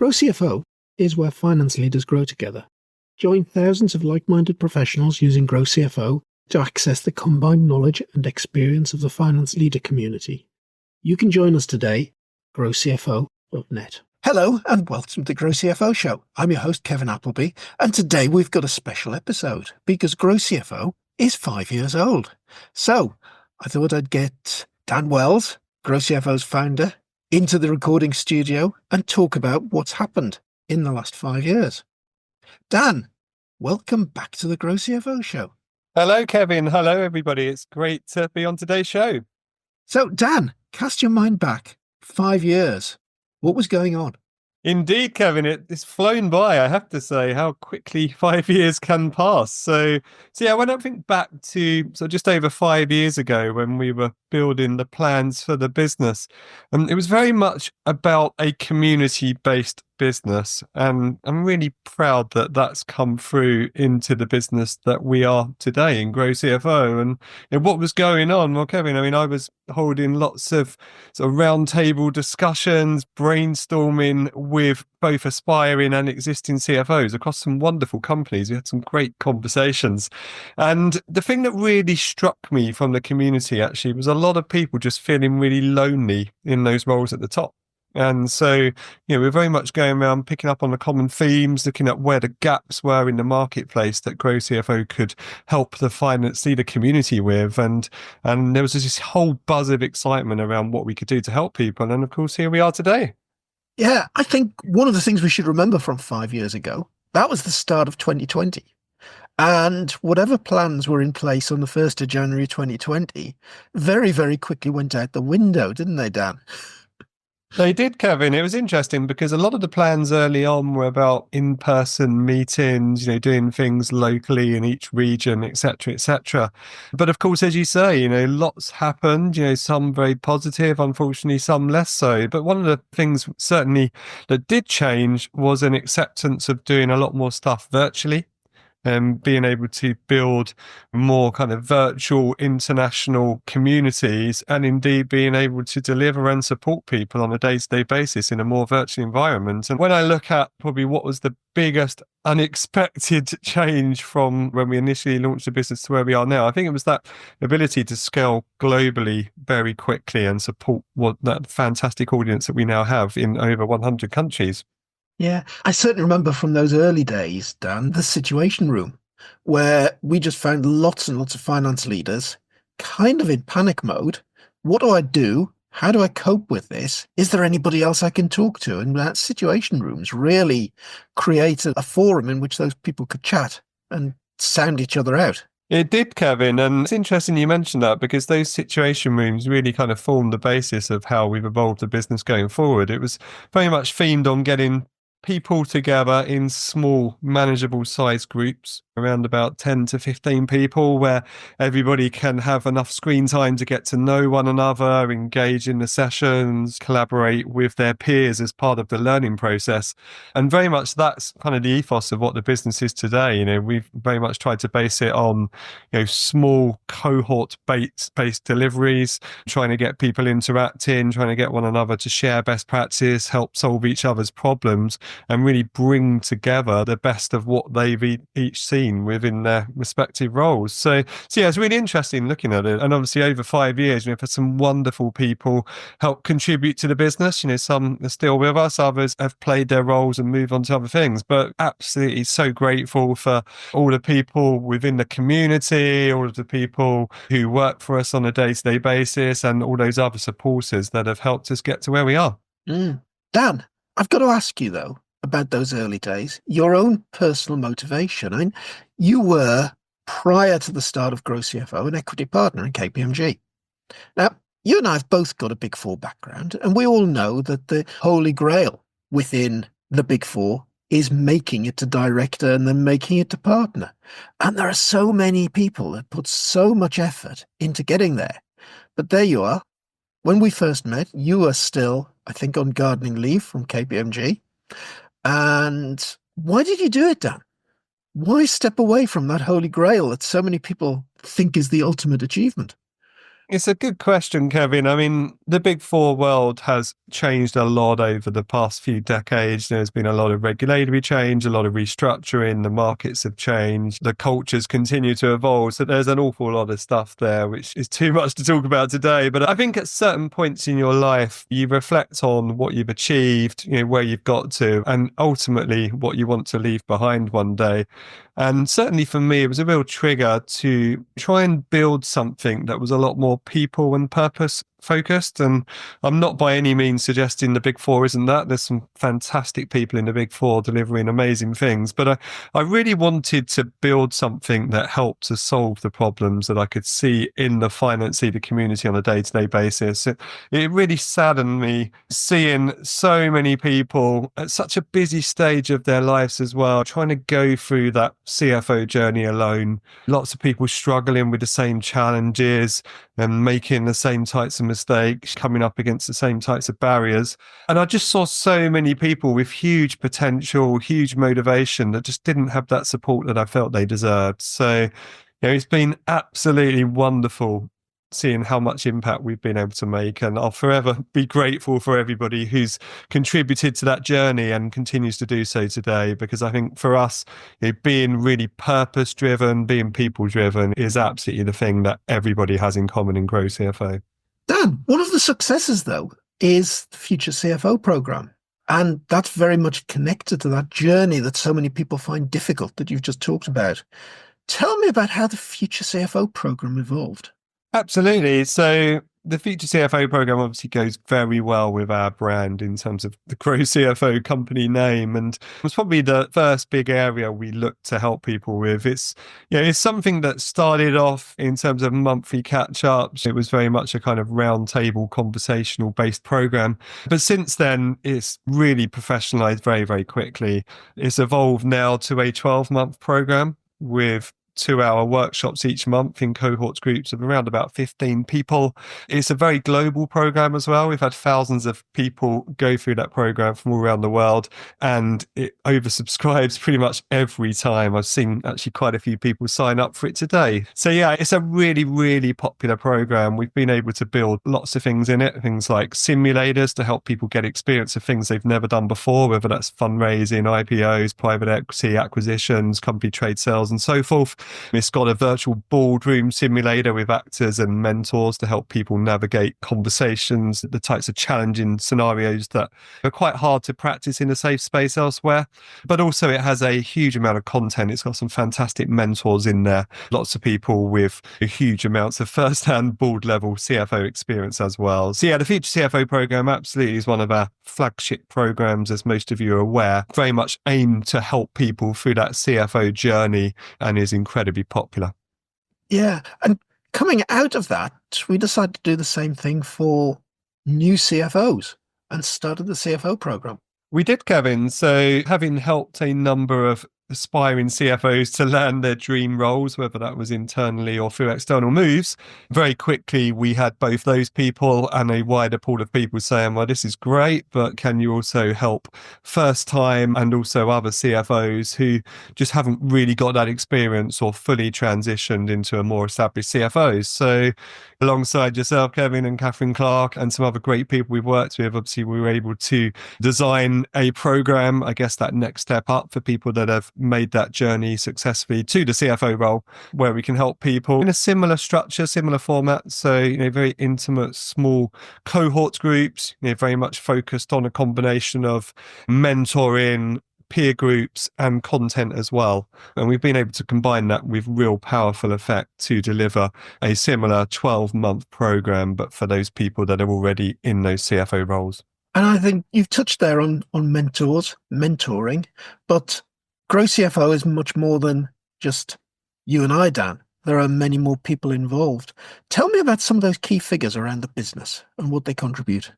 GrowCFO is where finance leaders grow together. Join thousands of like-minded professionals using GrowCFO to access the combined knowledge and experience of the finance leader community. You can join us today, growcfo.net. Hello and welcome to the GrowCFO show. I'm your host Kevin Appleby, and today we've got a special episode because GrowCFO is 5 years old. So I thought I'd get Dan Wells, GrowCFO's founder, into the recording studio and talk about what's happened in the last 5 years. Dan, welcome back to the GrowCFO show. Hello, Kevin. Hello, everybody. It's great to be on today's show. So, Dan, cast your mind back 5 years. What was going on? Indeed, Kevin, it's flown by, I have to say, how quickly 5 years can pass. So yeah, when I think back to just over 5 years ago when we were building the plans for the business, it was very much about a community-based business. And I'm really proud that that's come through into the business that we are today in GrowCFO. And what was going on? Well, Kevin, I was holding lots of sort of roundtable discussions, brainstorming with both aspiring and existing CFOs across some wonderful companies. We had some great conversations. And the thing that really struck me from the community actually was a lot of people just feeling really lonely in those roles at the top. And so, we're very much going around picking up on the common themes, looking at where the gaps were in the marketplace that GrowCFO could help the finance leader community with. And there was this whole buzz of excitement around what we could do to help people. And of course, here we are today. Yeah, I think one of the things we should remember from 5 years ago, that was the start of 2020. And whatever plans were in place on the 1st of January 2020 very, very quickly went out the window, didn't they, Dan? They did, Kevin. It was interesting because a lot of the plans early on were about in-person meetings, doing things locally in each region, etc., etc. But of course, as you say, lots happened, some very positive, unfortunately, some less so. But one of the things certainly that did change was an acceptance of doing a lot more stuff virtually. And being able to build more kind of virtual international communities and indeed being able to deliver and support people on a day-to-day basis in a more virtual environment. And when I look at probably what was the biggest unexpected change from when we initially launched the business to where we are now, I think it was that ability to scale globally very quickly and support that fantastic audience that we now have in over 100 countries. Yeah, I certainly remember from those early days, Dan, the situation room, where we just found lots and lots of finance leaders kind of in panic mode. What do I do? How do I cope with this? Is there anybody else I can talk to? And that situation rooms really created a forum in which those people could chat and sound each other out. It did, Kevin. And it's interesting you mentioned that because those situation rooms really kind of formed the basis of how we've evolved the business going forward. It was very much themed on getting people together in small, manageable size groups, around about 10 to 15 people, where everybody can have enough screen time to get to know one another, engage in the sessions, collaborate with their peers as part of the learning process. And very much that's kind of the ethos of what the business is today. We've very much tried to base it on, small cohort-based deliveries, trying to get people interacting, trying to get one another to share best practice, help solve each other's problems, and really bring together the best of what they've each seen within their respective roles. So yeah, it's really interesting looking at it. And obviously over 5 years, we've had some wonderful people help contribute to the business. Some are still with us, others have played their roles and moved on to other things. But absolutely so grateful for all the people within the community, all of the people who work for us on a day-to-day basis, and all those other supporters that have helped us get to where we are. Dan, I've got to ask you though, about those early days, your own personal motivation. I mean, you were, prior to the start of GrowCFO, an equity partner in KPMG. Now, you and I have both got a Big Four background, and we all know that the holy grail within the Big Four is making it to director and then making it to partner. And there are so many people that put so much effort into getting there. But there you are. When we first met, you were still, I think, on gardening leave from KPMG. And why did you do it, Dan? Why step away from that holy grail that so many people think is the ultimate achievement? It's a good question, Kevin. I mean, the Big Four world has changed a lot over the past few decades. There's been a lot of regulatory change, a lot of restructuring. The markets have changed. The cultures continue to evolve. So there's an awful lot of stuff there, which is too much to talk about today. But I think at certain points in your life, you reflect on what you've achieved, where you've got to, and ultimately what you want to leave behind one day. And certainly for me, it was a real trigger to try and build something that was a lot more people and purpose focused. And I'm not by any means suggesting the Big Four isn't that. There's some fantastic people in the Big Four delivering amazing things. But I really wanted to build something that helped to solve the problems that I could see in the finance leader community on a day-to-day basis. It really saddened me seeing so many people at such a busy stage of their lives as well, trying to go through that CFO journey alone. Lots of people struggling with the same challenges and making the same types of mistakes, coming up against the same types of barriers. And I just saw so many people with huge potential, huge motivation that just didn't have that support that I felt they deserved. So, it's been absolutely wonderful seeing how much impact we've been able to make. And I'll forever be grateful for everybody who's contributed to that journey and continues to do so today, because I think for us, being really purpose driven, being people driven is absolutely the thing that everybody has in common in GrowCFO. Dan, one of the successes, though, is the Future CFO program. And that's very much connected to that journey that so many people find difficult that you've just talked about. Tell me about how the Future CFO program evolved. Absolutely. So the Future CFO program obviously goes very well with our brand in terms of the GrowCFO company name, and it was probably the first big area we looked to help people with. It's something that started off in terms of monthly catch-ups. It was very much a kind of roundtable conversational based program, but since then it's really professionalized very, very quickly. It's evolved now to a 12-month program with 2-hour workshops each month in cohorts groups of around about 15 people. It's a very global program as well. We've had thousands of people go through that program from all around the world, and it oversubscribes pretty much every time. I've seen actually quite a few people sign up for it today. So yeah, it's a really, really popular program. We've been able to build lots of things in it, things like simulators to help people get experience of things they've never done before, whether that's fundraising, IPOs, private equity, acquisitions, company trade sales, and so forth. It's got a virtual boardroom simulator with actors and mentors to help people navigate conversations, the types of challenging scenarios that are quite hard to practice in a safe space elsewhere. But also it has a huge amount of content. It's got some fantastic mentors in there, lots of people with huge amounts of first-hand board level CFO experience as well. So yeah, the Future CFO program absolutely is one of our flagship programs, as most of you are aware, very much aimed to help people through that CFO journey and is incredibly popular. Yeah. And coming out of that, we decided to do the same thing for new CFOs and started the CFO program. We did, Kevin. So having helped a number of aspiring CFOs to land their dream roles, whether that was internally or through external moves, very quickly we had both those people and a wider pool of people saying, well, this is great, but can you also help first time and also other CFOs who just haven't really got that experience or fully transitioned into a more established CFOs? So alongside yourself, Kevin, and Catherine Clark and some other great people we've worked with, obviously we were able to design a program, I guess that next step up for people that have made that journey successfully to the CFO role, where we can help people in a similar structure, similar format. So, very intimate, small cohort groups, very much focused on a combination of mentoring, peer groups and content as well. And we've been able to combine that with real powerful effect to deliver a similar 12-month program, but for those people that are already in those CFO roles. And I think you've touched there on mentoring, but GrowCFO is much more than just you and I, Dan. There are many more people involved. Tell me about some of those key figures around the business and what they contribute.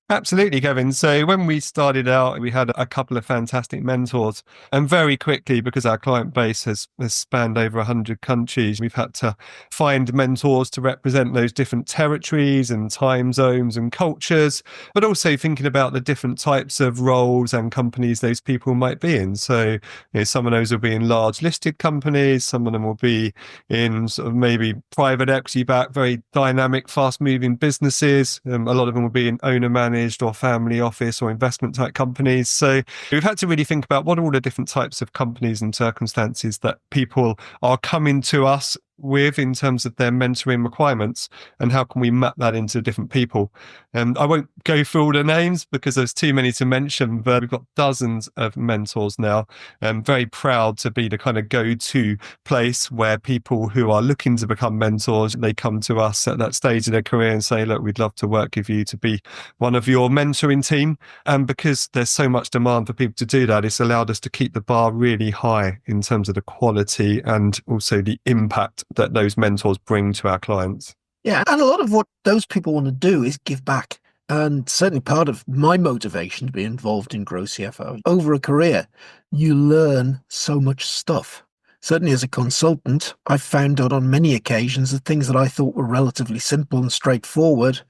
Absolutely, Kevin. So when we started out, we had a couple of fantastic mentors, and very quickly, because our client base has spanned over 100 countries, we've had to find mentors to represent those different territories and time zones and cultures, but also thinking about the different types of roles and companies those people might be in. So, some of those will be in large listed companies, some of them will be in sort of maybe private equity backed, very dynamic, fast moving businesses. A lot of them will be in owner managed or family office or investment type companies. So we've had to really think about what are all the different types of companies and circumstances that people are coming to us with in terms of their mentoring requirements, and how can we map that into different people. I won't go through all the names because there's too many to mention, but we've got dozens of mentors now. I'm very proud to be the kind of go-to place where people who are looking to become mentors, they come to us at that stage of their career and say, look, we'd love to work with you to be one of your mentoring team. And because there's so much demand for people to do that, it's allowed us to keep the bar really high in terms of the quality and also the impact that those mentors bring to our clients. Yeah, and a lot of what those people want to do is give back. And certainly part of my motivation to be involved in GrowCFO, over a career, you learn so much stuff. Certainly as a consultant, I've found out on many occasions that things that I thought were relatively simple and straightforward,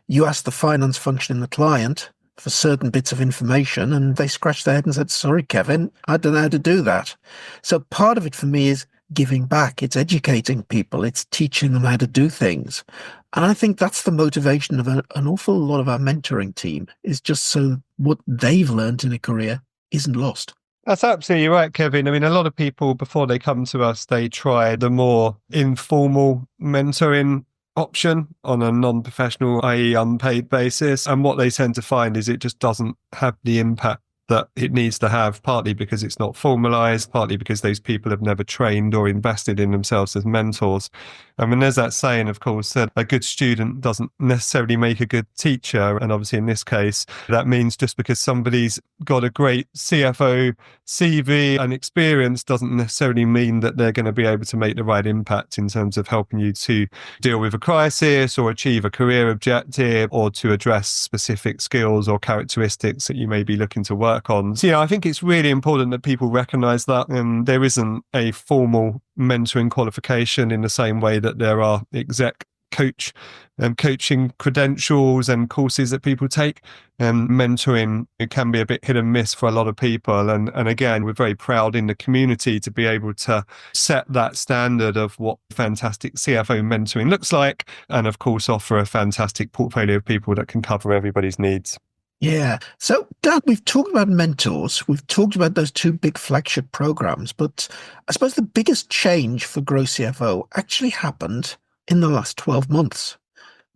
you ask the finance function in the client for certain bits of information and they scratched their head and said, sorry, Kevin, I don't know how to do that. So part of it for me is giving back. It's educating people. It's teaching them how to do things. And I think that's the motivation of an awful lot of our mentoring team, is just so what they've learned in a career isn't lost. That's absolutely right, Kevin. I mean, a lot of people, before they come to us, they try the more informal mentoring option on a non-professional, i.e. unpaid basis. And what they tend to find is it just doesn't have the impact that it needs to have, partly because it's not formalized, partly because those people have never trained or invested in themselves as mentors. I mean, there's that saying, of course, that a good student doesn't necessarily make a good teacher. And obviously in this case, that means just because somebody's got a great CFO CV and experience doesn't necessarily mean that they're going to be able to make the right impact in terms of helping you to deal with a crisis or achieve a career objective or to address specific skills or characteristics that you may be looking to work on. So, I think it's really important that people recognize that there isn't a formal mentoring qualification in the same way that there are exec coach and coaching credentials and courses that people take. And mentoring, it can be a bit hit and miss for a lot of people. And again, we're very proud in the community to be able to set that standard of what fantastic CFO mentoring looks like. And of course, offer a fantastic portfolio of people that can cover everybody's needs. Yeah. So, Dan, we've talked about mentors. We've talked about those two big flagship programs, but I suppose the biggest change for GrowCFO actually happened in the last 12 months,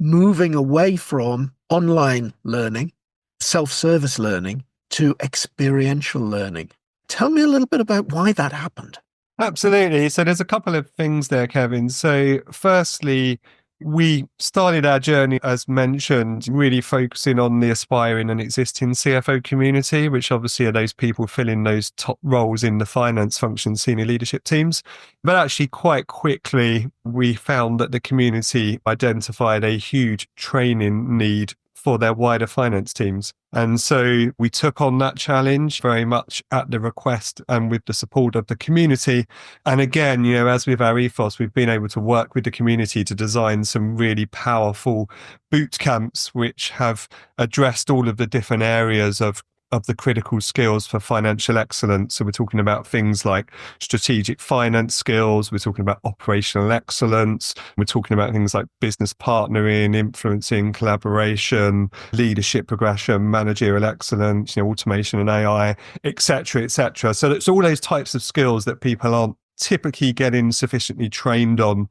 moving away from online learning, self-service learning, to experiential learning. Tell me a little bit about why that happened. Absolutely. So there's a couple of things there, Kevin. So firstly, we started our journey, as mentioned, really focusing on the aspiring and existing CFO community, which obviously are those people filling those top roles in the finance function, senior leadership teams. But actually, quite quickly, we found that the community identified a huge training need for their wider finance teams. And so we took on that challenge very much at the request and with the support of the community. And again, as with our ethos, we've been able to work with the community to design some really powerful boot camps, which have addressed all of the different areas of the critical skills for financial excellence. So we're talking about things like strategic finance skills. We're talking about operational excellence. We're talking about things like business partnering, influencing, collaboration, leadership progression, managerial excellence, automation and AI, et cetera, et cetera. So it's all those types of skills that people aren't typically getting sufficiently trained on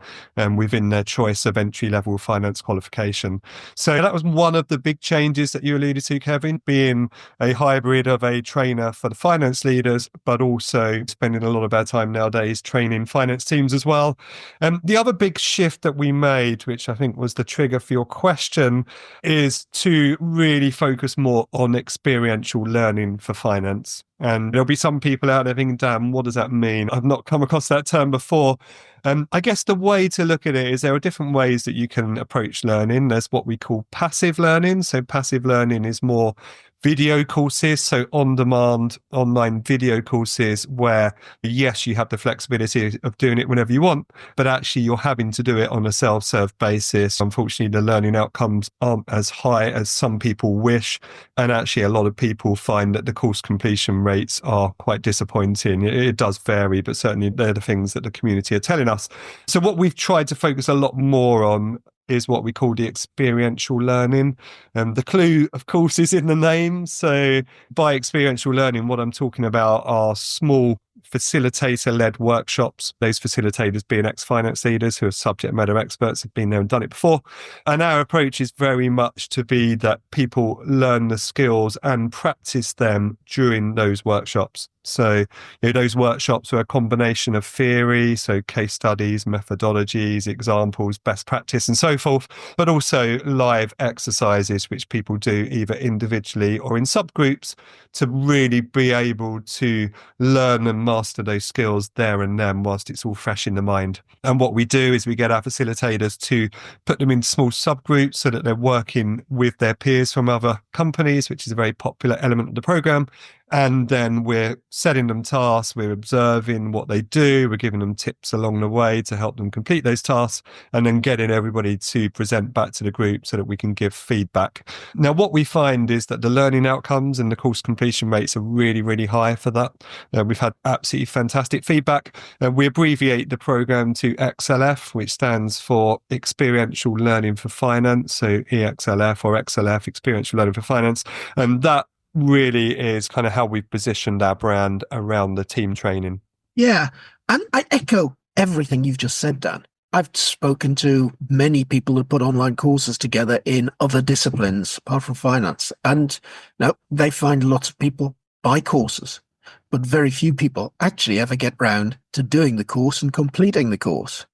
within their choice of entry-level finance qualification. So that was one of the big changes that you alluded to, Kevin, being a hybrid of a trainer for the finance leaders, but also spending a lot of our time nowadays training finance teams as well. The other big shift that we made, which I think was the trigger for your question, is to really focus more on experiential learning for finance. And there'll be some people out there thinking, damn, what does that mean? I've not come across that term before. I guess the way to look at it is there are different ways that you can approach learning. There's what we call passive learning. So passive learning is more video courses, so on-demand online video courses where, yes, you have the flexibility of doing it whenever you want, but actually you're having to do it on a self-serve basis. Unfortunately, the learning outcomes aren't as high as some people wish, and actually a lot of people find that the course completion rates are quite disappointing. It does vary, but certainly they're the things that the community are telling us. So what we've tried to focus a lot more on is what we call the experiential learning. The clue, of course, is in the name. So by experiential learning, what I'm talking about are small facilitator-led workshops, those facilitators being ex-finance leaders who are subject matter experts, have been there and done it before. And our approach is very much to be that people learn the skills and practice them during those workshops. So those workshops are a combination of theory, so case studies, methodologies, examples, best practice, and so forth, but also live exercises, which people do either individually or in subgroups to really be able to learn and master those skills there and then whilst it's all fresh in the mind. And what we do is we get our facilitators to put them in small subgroups so that they're working with their peers from other companies, which is a very popular element of the program. And then we're setting them tasks, we're observing what they do, we're giving them tips along the way to help them complete those tasks, and then getting everybody to present back to the group so that we can give feedback. Now, what we find is that the learning outcomes and the course completion rates are really, really high for that. We've had absolutely fantastic feedback. We abbreviate the program to XLF, which stands for Experiential Learning for Finance, so EXLF or XLF, Experiential Learning for Finance. And that really is kind of how we've positioned our brand around the team training. Yeah, and I echo everything you've just said, Dan. I've spoken to many people who put online courses together in other disciplines apart from finance, and now they find lots of people buy courses, but very few people actually ever get round to doing the course and completing the course.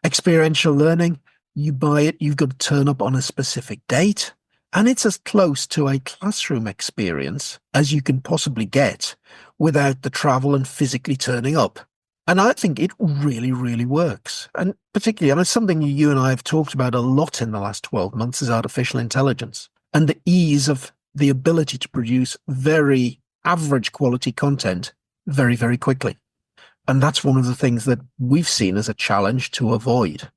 Experiential learning, you buy it, you've got to turn up on a specific date, and it's as close to a classroom experience as you can possibly get without the travel and physically turning up. And I think it really, really works. And particularly, I mean, something you and I have talked about a lot in the last 12 months is artificial intelligence and the ease of the ability to produce very average quality content very, very quickly. And that's one of the things that we've seen as a challenge to avoid.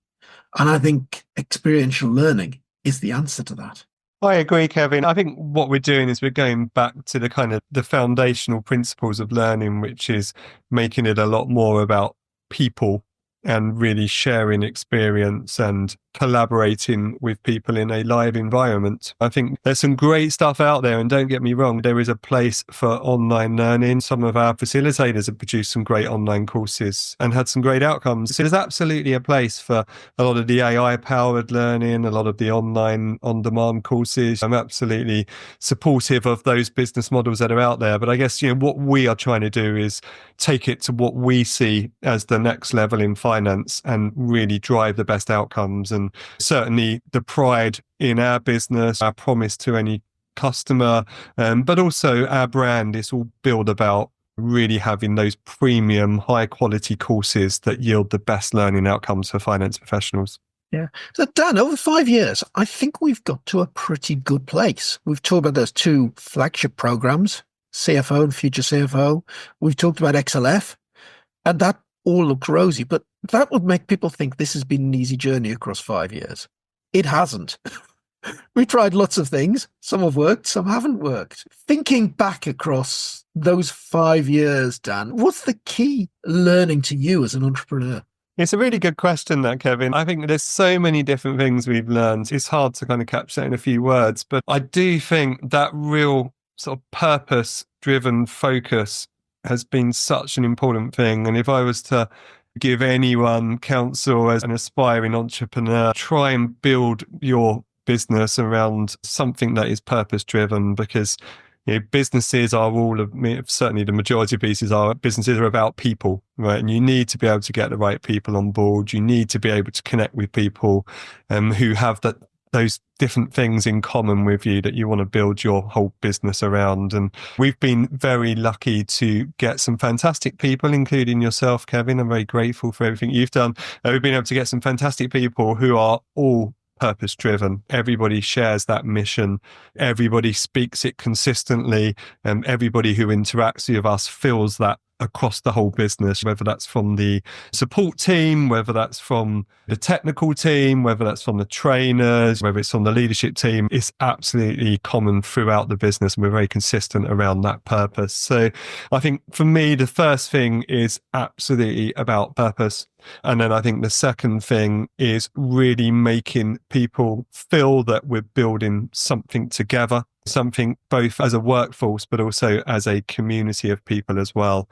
And I think experiential learning is the answer to that. I agree, Kevin. I think what we're doing is we're going back to the kind of the foundational principles of learning, which is making it a lot more about people and really sharing experience and collaborating with people in a live environment. I think there's some great stuff out there, and don't get me wrong, there is a place for online learning. Some of our facilitators have produced some great online courses and had some great outcomes. So there's absolutely a place for a lot of the AI-powered learning, a lot of the online on-demand courses. I'm absolutely supportive of those business models that are out there. But I guess, what we are trying to do is take it to what we see as the next level in finance and really drive the best outcomes. And certainly the pride in our business, our promise to any customer, but also our brand is all built about really having those premium, high quality courses that yield the best learning outcomes for finance professionals. Yeah. So Dan, over 5 years, I think we've got to a pretty good place. We've talked about those two flagship programs, CFO and Future CFO. We've talked about XLF, and that all looks rosy, but that would make people think this has been an easy journey across 5 years. It hasn't. We tried lots of things. Some have worked, some haven't worked. Thinking back across those 5 years, Dan, what's the key learning to you as an entrepreneur? It's a really good question, that, Kevin. I think there's so many different things we've learned. It's hard to kind of capture that in a few words, but I do think that real sort of purpose-driven focus has been such an important thing. And if I was to give anyone counsel as an aspiring entrepreneur, try and build your business around something that is purpose-driven, because businesses are all of, certainly the majority of businesses are about people, right? And you need to be able to get the right people on board. You need to be able to connect with people who have that those different things in common with you that you want to build your whole business around. And we've been very lucky to get some fantastic people, including yourself, Kevin. I'm very grateful for everything you've done. We've been able to get some fantastic people who are all purpose driven. Everybody shares that mission. Everybody speaks it consistently. And everybody who interacts with us feels that across the whole business, whether that's from the support team, whether that's from the technical team, whether that's from the trainers, whether it's from the leadership team. It's absolutely common throughout the business, and we're very consistent around that purpose. So I think for me, the first thing is absolutely about purpose. And then I think the second thing is really making people feel that we're building something together, something both as a workforce, but also as a community of people as well.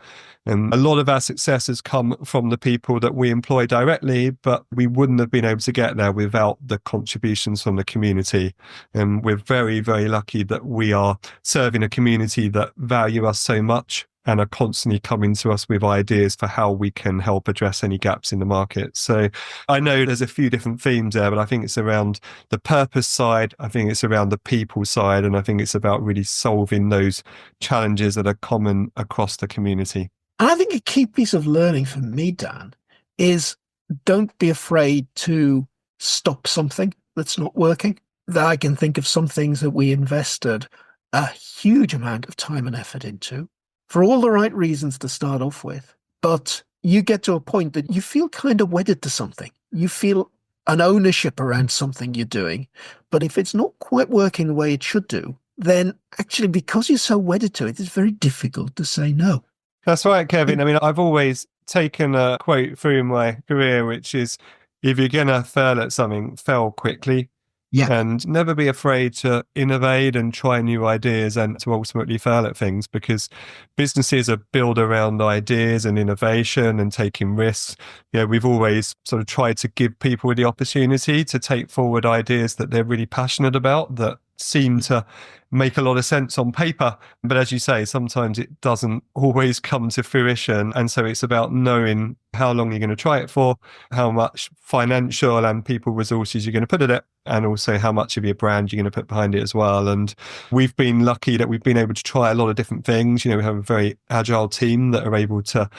And a lot of our success has come from the people that we employ directly, but we wouldn't have been able to get there without the contributions from the community. And we're very, very lucky that we are serving a community that value us so much and are constantly coming to us with ideas for how we can help address any gaps in the market. So I know there's a few different themes there, but I think it's around the purpose side, I think it's around the people side, and I think it's about really solving those challenges that are common across the community. And I think a key piece of learning for me, Dan, is don't be afraid to stop something that's not working. That I can think of some things that we invested a huge amount of time and effort into for all the right reasons to start off with. But you get to a point that you feel kind of wedded to something. You feel an ownership around something you're doing. But if it's not quite working the way it should do, then actually because you're so wedded to it, it's very difficult to say no. That's right, Kevin. I mean, I've always taken a quote through my career, which is, if you're going to fail at something, fail quickly. Yeah. And never be afraid to innovate and try new ideas and to ultimately fail at things, because businesses are built around ideas and innovation and taking risks. You know, we've always sort of tried to give people the opportunity to take forward ideas that they're really passionate about, that seem to make a lot of sense on paper. But as you say, sometimes it doesn't always come to fruition. And so it's about knowing how long you're going to try it for, how much financial and people resources you're going to put at it, and also how much of your brand you're going to put behind it as well. And we've been lucky that we've been able to try a lot of different things. You know, we have a very agile team that are able to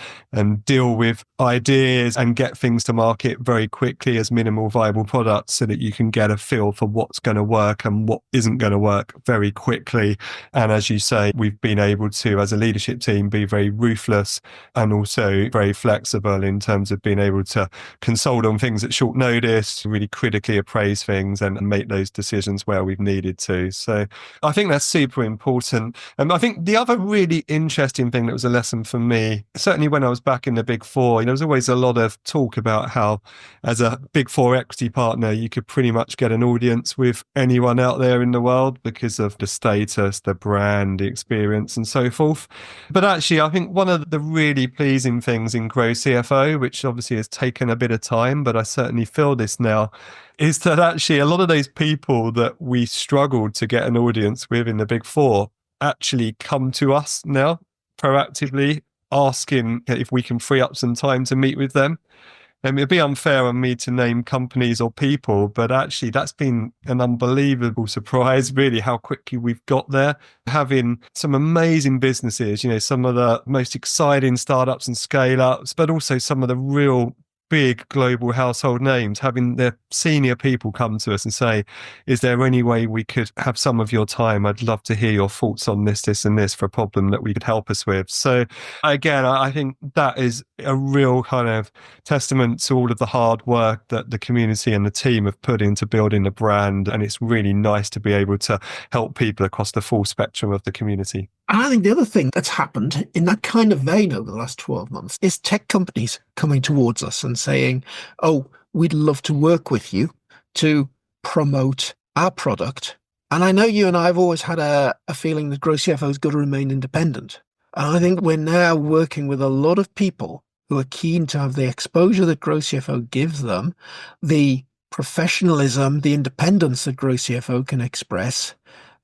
deal with ideas and get things to market very quickly as minimal viable products, so that you can get a feel for what's going to work and what isn't going to work very quickly. And as you say, we've been able to, as a leadership team, be very ruthless and also very flexible in terms of being able to consult on things at short notice, really critically appraise things and make those decisions where we've needed to. So I think that's super important. And I think the other really interesting thing that was a lesson for me, certainly when I was back in the Big Four, there was always a lot of talk about how, as a Big Four equity partner, you could pretty much get an audience with anyone out there in the world because of the status, the brand, the experience, and so forth. But actually, I think one of the really pleasing things in GrowCFO, which obviously has taken a bit of time, but I certainly feel this now, is that actually a lot of those people that we struggled to get an audience with in the Big Four actually come to us now proactively, asking if we can free up some time to meet with them. It'd be unfair on me to name companies or people, but actually that's been an unbelievable surprise, really, how quickly we've got there. Having some amazing businesses, some of the most exciting startups and scale-ups, but also some of the real big global household names, having their senior people come to us and say, is there any way we could have some of your time? I'd love to hear your thoughts on this, this, and this for a problem that we could help us with. So again, I think that is a real kind of testament to all of the hard work that the community and the team have put into building the brand. And it's really nice to be able to help people across the full spectrum of the community. And I think the other thing that's happened in that kind of vein over the last 12 months is tech companies coming towards us and saying, oh, we'd love to work with you to promote our product. And I know you and I have always had a feeling that GrowCFO has got to remain independent. And I think we're now working with a lot of people who are keen to have the exposure that GrowCFO gives them, the professionalism, the independence that GrowCFO can express.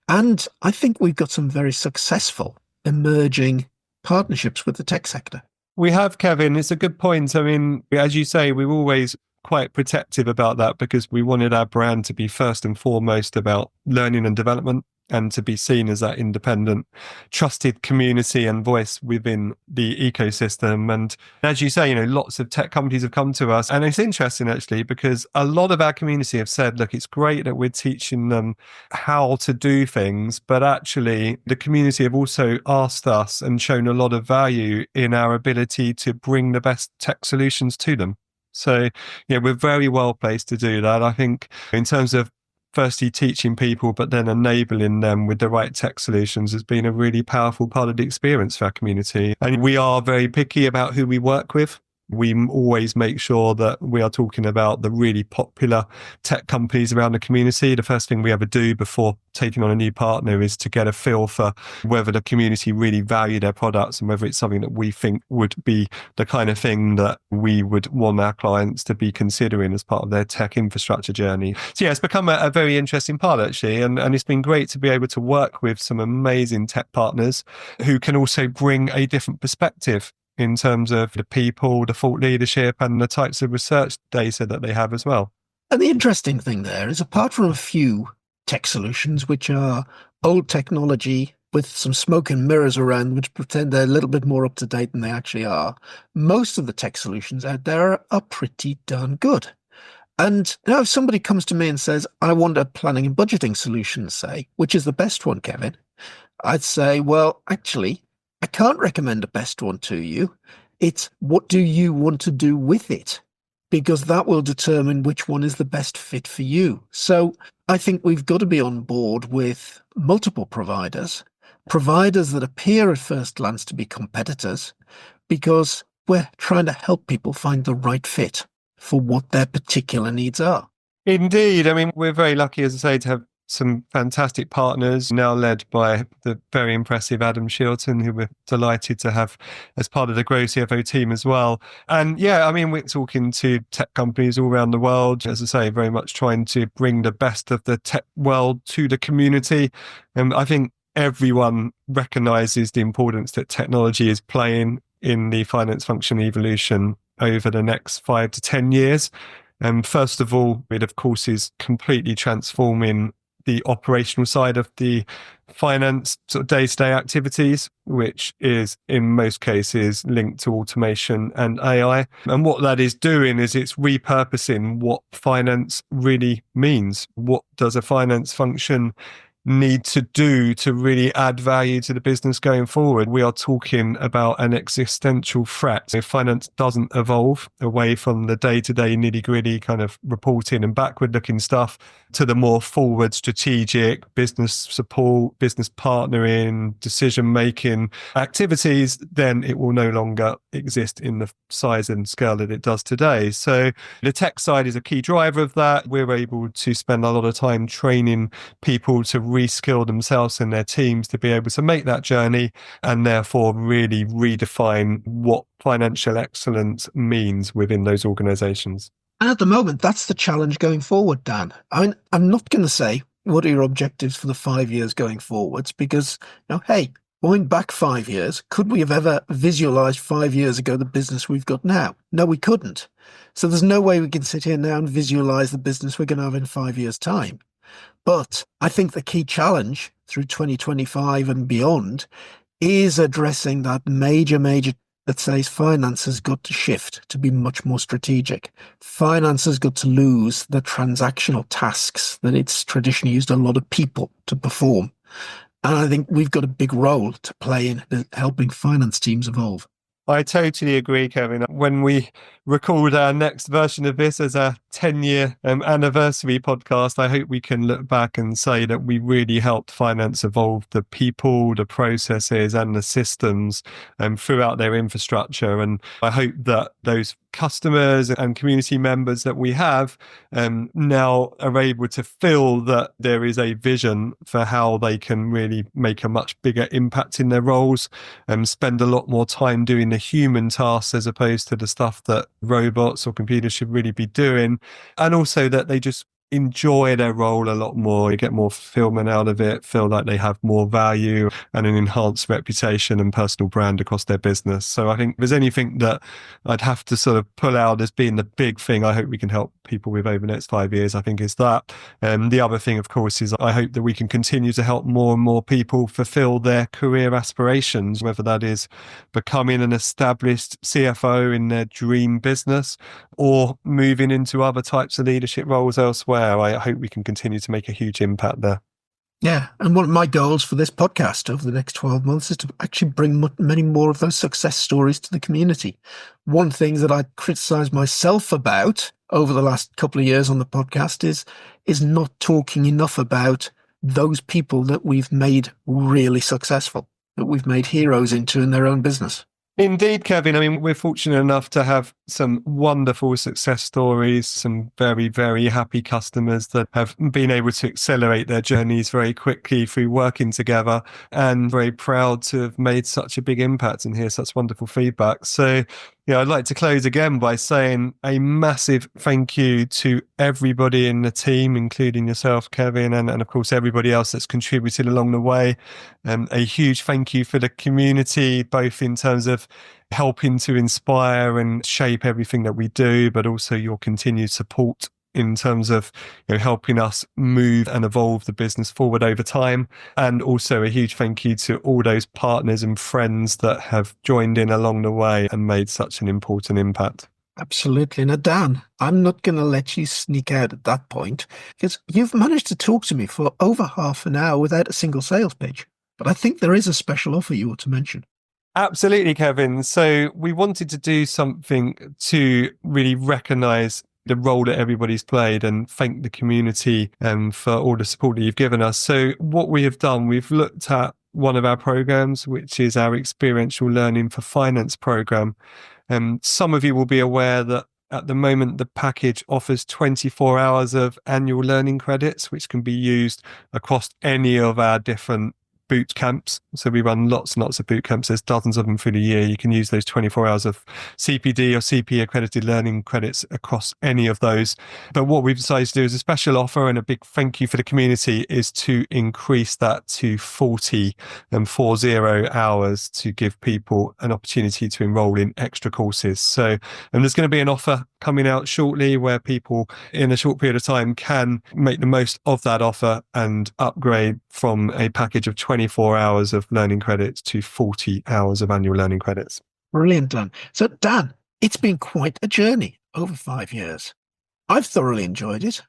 And I think we've got some very successful emerging partnerships with the tech sector. We have, Kevin. It's a good point. I mean, as you say, we've always quite protective about that because we wanted our brand to be first and foremost about learning and development and to be seen as that independent, trusted community and voice within the ecosystem. And as you say, lots of tech companies have come to us. And it's interesting, actually, because a lot of our community have said, look, it's great that we're teaching them how to do things, but actually the community have also asked us and shown a lot of value in our ability to bring the best tech solutions to them. So, we're very well placed to do that. I think in terms of firstly teaching people, but then enabling them with the right tech solutions has been a really powerful part of the experience for our community. And we are very picky about who we work with. We always make sure that we are talking about the really popular tech companies around the community. The first thing we ever do before taking on a new partner is to get a feel for whether the community really value their products and whether it's something that we think would be the kind of thing that we would want our clients to be considering as part of their tech infrastructure journey. So it's become a very interesting part, actually. And it's been great to be able to work with some amazing tech partners who can also bring a different perspective in terms of the people, the thought leadership, and the types of research data that they have as well. And the interesting thing there is, apart from a few tech solutions, which are old technology with some smoke and mirrors around, which pretend they're a little bit more up to date than they actually are, most of the tech solutions out there are pretty darn good. And if somebody comes to me and says, I want a planning and budgeting solution, say, which is the best one, Kevin, I'd say, well, actually, I can't recommend a best one to you. It's what do you want to do with it? Because that will determine which one is the best fit for you. So I think we've got to be on board with multiple providers that appear at first glance to be competitors, because we're trying to help people find the right fit for what their particular needs are. Indeed. I mean, we're very lucky, as I say, to have some fantastic partners now led by the very impressive Adam Shilton, who we're delighted to have as part of the GrowCFO team as well. And we're talking to tech companies all around the world, as I say, very much trying to bring the best of the tech world to the community. And I think everyone recognizes the importance that technology is playing in the finance function evolution over the next 5 to 10 years. And first of all, it of course is completely transforming the operational side of the finance sort of day-to-day activities, which is in most cases linked to automation and AI. And what that is doing is it's repurposing what finance really means. What does a finance function need to do to really add value to the business going forward? We are talking about an existential threat. If finance doesn't evolve away from the day-to-day nitty-gritty kind of reporting and backward-looking stuff to the more forward strategic business support, business partnering, decision-making activities, then it will no longer exist in the size and scale that it does today. So the tech side is a key driver of that. We're able to spend a lot of time training people to reskill themselves and their teams to be able to make that journey and therefore really redefine what financial excellence means within those organizations. And at the moment, that's the challenge going forward, Dan. I mean, I'm not going to say what are your objectives for the 5 years going forwards, because, hey, going back 5 years, could we have ever visualized 5 years ago the business we've got now? No, we couldn't. So there's no way we can sit here now and visualize the business we're going to have in 5 years' time. But I think the key challenge through 2025 and beyond is addressing that major that says finance has got to shift to be much more strategic. Finance has got to lose the transactional tasks that it's traditionally used a lot of people to perform. And I think we've got a big role to play in helping finance teams evolve. I totally agree, Kevin. When we record our next version of this as a 10-year anniversary podcast, I hope we can look back and say that we really helped finance evolve the people, the processes and the systems throughout their infrastructure. And I hope that those customers and community members that we have now are able to feel that there is a vision for how they can really make a much bigger impact in their roles and spend a lot more time doing the human tasks as opposed to the stuff that robots or computers should really be doing. And also that they just enjoy their role a lot more, you get more fulfillment out of it, feel like they have more value and an enhanced reputation and personal brand across their business. So I think if there's anything that I'd have to sort of pull out as being the big thing I hope we can help people with over the next 5 years, I think is that. The other thing, of course, is I hope that we can continue to help more and more people fulfill their career aspirations, whether that is becoming an established CFO in their dream business or moving into other types of leadership roles elsewhere. I hope we can continue to make a huge impact there. Yeah, and one of my goals for this podcast over the next 12 months is to actually bring many more of those success stories to the community. One thing that I criticize myself about over the last couple of years on the podcast is not talking enough about those people that we've made really successful, that we've made heroes into in their own business. Indeed, Kevin. I mean, we're fortunate enough to have some wonderful success stories, some very, very happy customers that have been able to accelerate their journeys very quickly through working together, and very proud to have made such a big impact and hear such wonderful feedback. So, I'd like to close again by saying a massive thank you to everybody in the team, including yourself, Kevin, and of course, everybody else that's contributed along the way. A huge thank you for the community, both in terms of helping to inspire and shape everything that we do, but also your continued support in terms of helping us move and evolve the business forward over time. And also a huge thank you to all those partners and friends that have joined in along the way and made such an important impact. Absolutely. Now, Dan, I'm not going to let you sneak out at that point, because you've managed to talk to me for over half an hour without a single sales pitch. But I think there is a special offer you ought to mention. Absolutely, Kevin. So we wanted to do something to really recognise the role that everybody's played and thank the community for all the support that you've given us. So what we have done, we've looked at one of our programs, which is our Experiential Learning for Finance program. Some of you will be aware that at the moment, the package offers 24 hours of annual learning credits, which can be used across any of our different boot camps. So we run lots and lots of boot camps. There's dozens of them through the year. You can use those 24 hours of CPD or CP accredited learning credits across any of those. But what we've decided to do as a special offer and a big thank you for the community is to increase that to 40 hours to give people an opportunity to enroll in extra courses. So, and there's going to be an offer coming out shortly where people in a short period of time can make the most of that offer and upgrade from a package of 24 hours of learning credits to 40 hours of annual learning credits. Brilliant, Dan. So, Dan, it's been quite a journey over 5 years. I've thoroughly enjoyed it.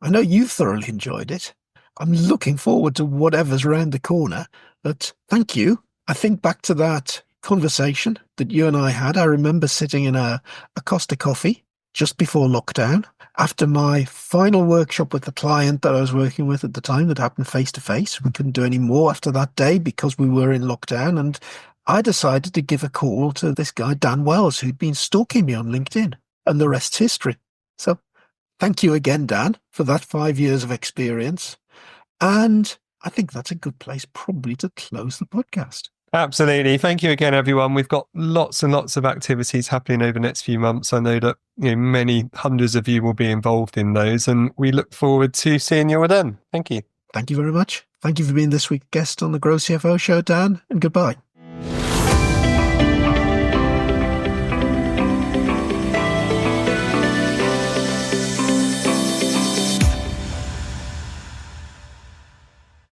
I know you've thoroughly enjoyed it. I'm looking forward to whatever's around the corner. But thank you. I think back to that conversation that you and I had. I remember sitting in a Costa Coffee just before lockdown, after my final workshop with the client that I was working with at the time that happened face to face. We couldn't do any more after that day because we were in lockdown, and I decided to give a call to this guy, Dan Wells, who'd been stalking me on LinkedIn, and the rest's history. So thank you again, Dan, for that 5 years of experience. And I think that's a good place probably to close the podcast. Absolutely. Thank you again, everyone. We've got lots and lots of activities happening over the next few months. I know that many hundreds of you will be involved in those, and we look forward to seeing you all then. Thank you. Thank you very much. Thank you for being this week's guest on the GrowCFO show, Dan, and goodbye.